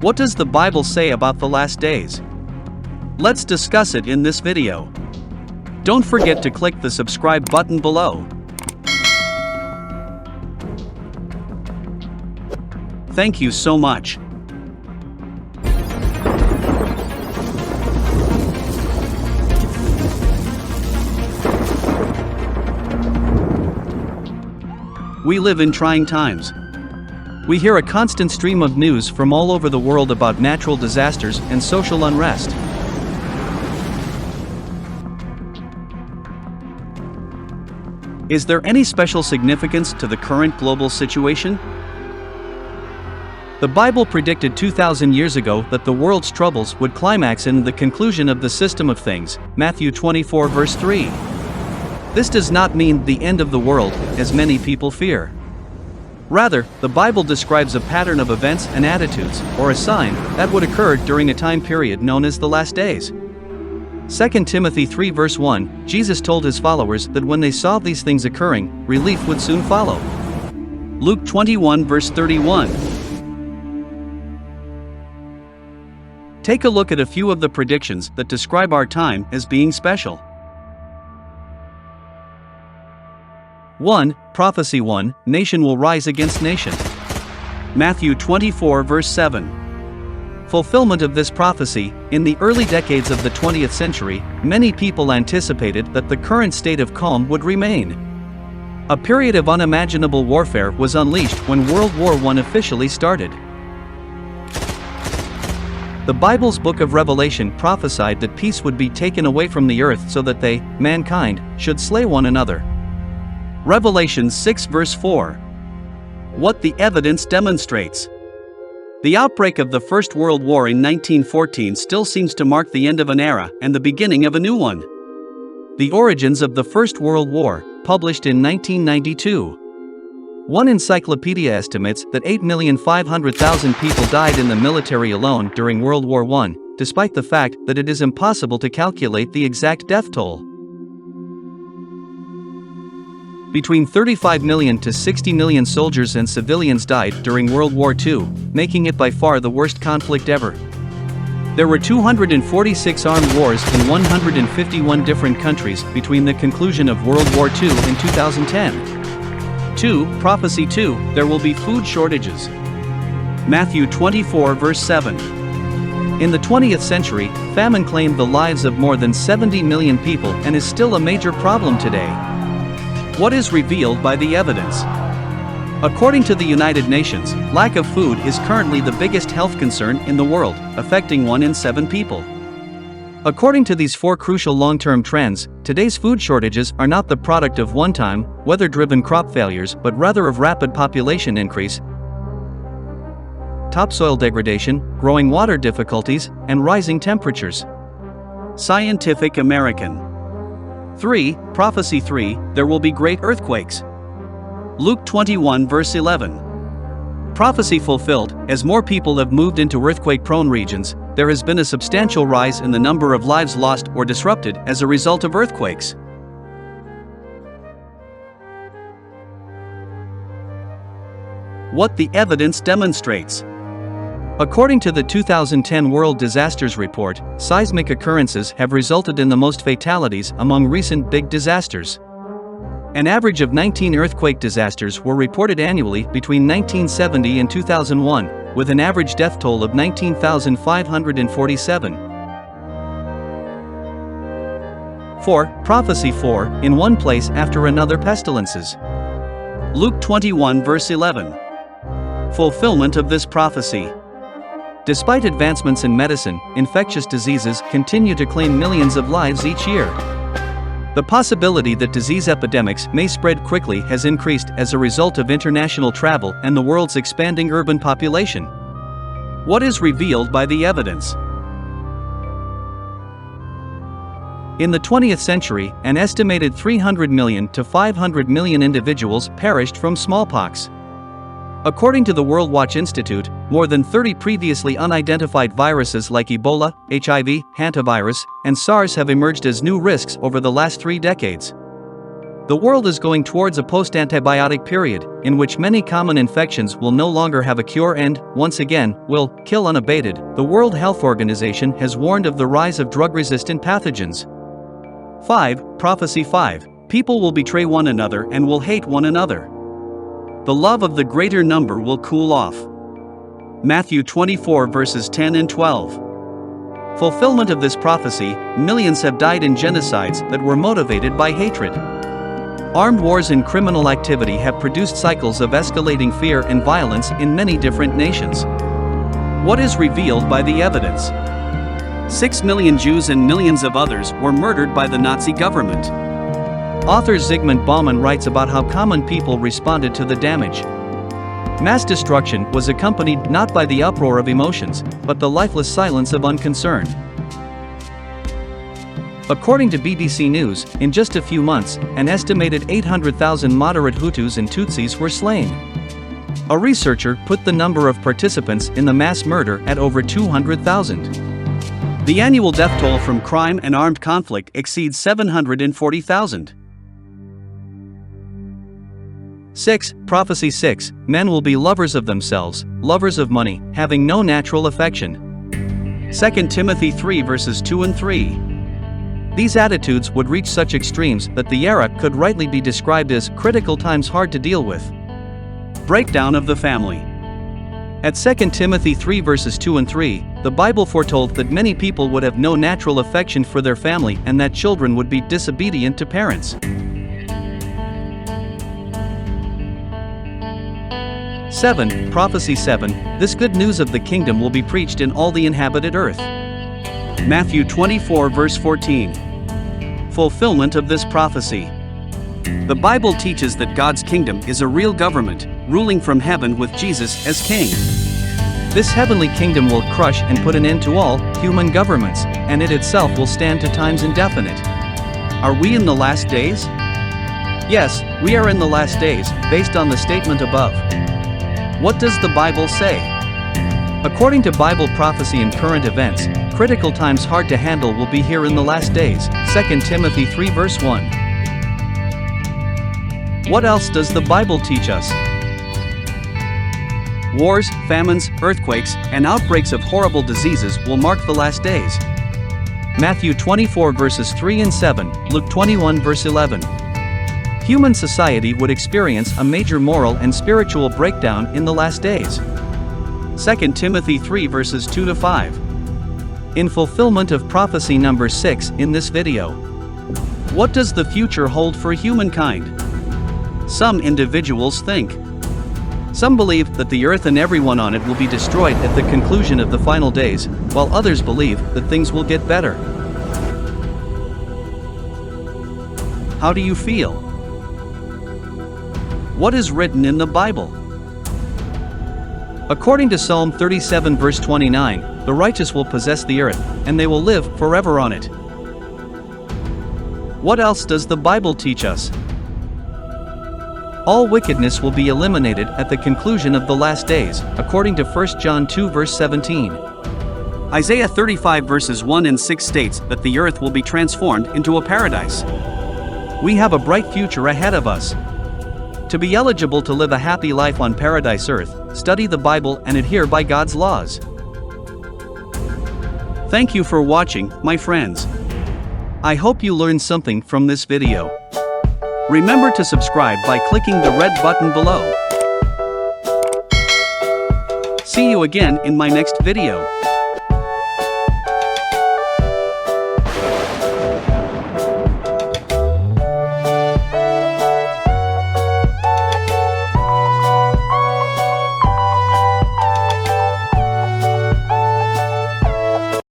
What does the Bible say about the last days? Let's discuss it in this video. Don't forget to click the subscribe button below. Thank you so much. We live in trying times. We hear a constant stream of news from all over the world about natural disasters and social unrest. Is there any special significance to the current global situation? The Bible predicted 2,000 years ago that the world's troubles would climax in the conclusion of the system of things, Matthew 24 verse 3. This does not mean the end of the world, as many people fear. Rather, the Bible describes a pattern of events and attitudes, or a sign, that would occur during a time period known as the last days. 2 Timothy 3 verse 1, Jesus told his followers that when they saw these things occurring, relief would soon follow. Luke 21 verse 31. Take a look at a few of the predictions that describe our time as being special. 1. Prophecy 1, Nation will rise against nation. Matthew 24 verse 7. Fulfillment of this prophecy. In the early decades of the 20th century, many people anticipated that the current state of calm would remain. A period of unimaginable warfare was unleashed when World War I officially started. The Bible's book of Revelation prophesied that peace would be taken away from the earth so that they, mankind, should slay one another. Revelation 6 verse 4. What the evidence demonstrates. The outbreak of the First World War in 1914 still seems to mark the end of an era and the beginning of a new one. The Origins of the First World War, published in 1992. One encyclopedia estimates that 8,500,000 people died in the military alone during World War I, despite the fact that it is impossible to calculate the exact death toll. Between 35 million to 60 million soldiers and civilians died during World War II, making it by far the worst conflict ever. There were 246 armed wars in 151 different countries between the conclusion of World War II and 2010. 2. Prophecy 2, there will be food shortages. Matthew 24 verse 7. In the 20th century, famine claimed the lives of more than 70 million people and is still a major problem today. What is revealed by the evidence? According to the United Nations, lack of food is currently the biggest health concern in the world, affecting 1 in 7 people. According to these 4 crucial long-term trends, today's food shortages are not the product of one-time, weather-driven crop failures but rather of rapid population increase, topsoil degradation, growing water difficulties, and rising temperatures. Scientific American. 3. Prophecy 3, there will be great earthquakes. Luke 21 verse 11. Prophecy fulfilled. As more people have moved into earthquake-prone regions, there has been a substantial rise in the number of lives lost or disrupted as a result of earthquakes. What the evidence demonstrates. According to the 2010 World Disasters Report, seismic occurrences have resulted in the most fatalities among recent big disasters. An average of 19 earthquake disasters were reported annually between 1970 and 2001, with an average death toll of 19,547. 4. Prophecy 4, in one place after another pestilences. Luke 21 verse 11. Fulfillment of this prophecy. Despite advancements in medicine, infectious diseases continue to claim millions of lives each year. The possibility that disease epidemics may spread quickly has increased as a result of international travel and the world's expanding urban population. What is revealed by the evidence? In the 20th century, an estimated 300 million to 500 million individuals perished from smallpox. According to the World Watch Institute, more than 30 previously unidentified viruses like Ebola, HIV, hantavirus, and SARS have emerged as new risks over the last 3 decades. The world is going towards a post-antibiotic period, in which many common infections will no longer have a cure and, once again, will kill unabated. The World Health Organization has warned of the rise of drug-resistant pathogens. 5. Prophecy 5. People will betray one another and will hate one another. The love of the greater number will cool off. Matthew 24 verses 10 and 12. Fulfillment of this prophecy, millions have died in genocides that were motivated by hatred. Armed wars and criminal activity have produced cycles of escalating fear and violence in many different nations. What is revealed by the evidence? 6 million Jews and millions of others were murdered by the Nazi government. Author Zygmunt Bauman writes about how common people responded to the damage. Mass destruction was accompanied not by the uproar of emotions, but the lifeless silence of unconcern. According to BBC News, in just a few months, an estimated 800,000 moderate Hutus and Tutsis were slain. A researcher put the number of participants in the mass murder at over 200,000. The annual death toll from crime and armed conflict exceeds 740,000. 6. Prophecy 6. Men will be lovers of themselves, lovers of money, having no natural affection. 2 Timothy 3 verses 2 and 3. These attitudes would reach such extremes that the era could rightly be described as critical times hard to deal with. Breakdown of the family. At 2 Timothy 3 verses 2 and 3, the Bible foretold that many people would have no natural affection for their family and that children would be disobedient to parents. 7. Prophecy 7. This good news of the kingdom will be preached in all the inhabited earth. Matthew 24 verse 14. Fulfillment of this prophecy. The Bible teaches that God's kingdom is a real government, ruling from heaven with Jesus as king. This heavenly kingdom will crush and put an end to all human governments, and it itself will stand to times indefinite. Are we in the last days? Yes, we are in the last days, based on the statement above. What does the Bible say? According to Bible prophecy and current events, critical times hard to handle will be here in the last days. 2 Timothy 3 verse 1. What else does the Bible teach us? Wars, famines, earthquakes, and outbreaks of horrible diseases will mark the last days. Matthew 24 verses 3 and 7, Luke 21 verse 11. Human society would experience a major moral and spiritual breakdown in the last days. 2 Timothy 3 verses 2 to 5. In fulfillment of prophecy number 6 in this video. What does the future hold for humankind? Some individuals think. Some believe that the earth and everyone on it will be destroyed at the conclusion of the final days, while others believe that things will get better. How do you feel? What is written in the Bible? According to Psalm 37 verse 29, the righteous will possess the earth, and they will live forever on it. What else does the Bible teach us? All wickedness will be eliminated at the conclusion of the last days, according to 1 John 2 verse 17. Isaiah 35 verses 1 and 6 states that the earth will be transformed into a paradise. We have a bright future ahead of us. To be eligible to live a happy life on paradise earth, study the Bible and adhere by God's laws. Thank you for watching, my friends. I hope you learned something from this video. Remember to subscribe by clicking the red button below. See you again in my next video.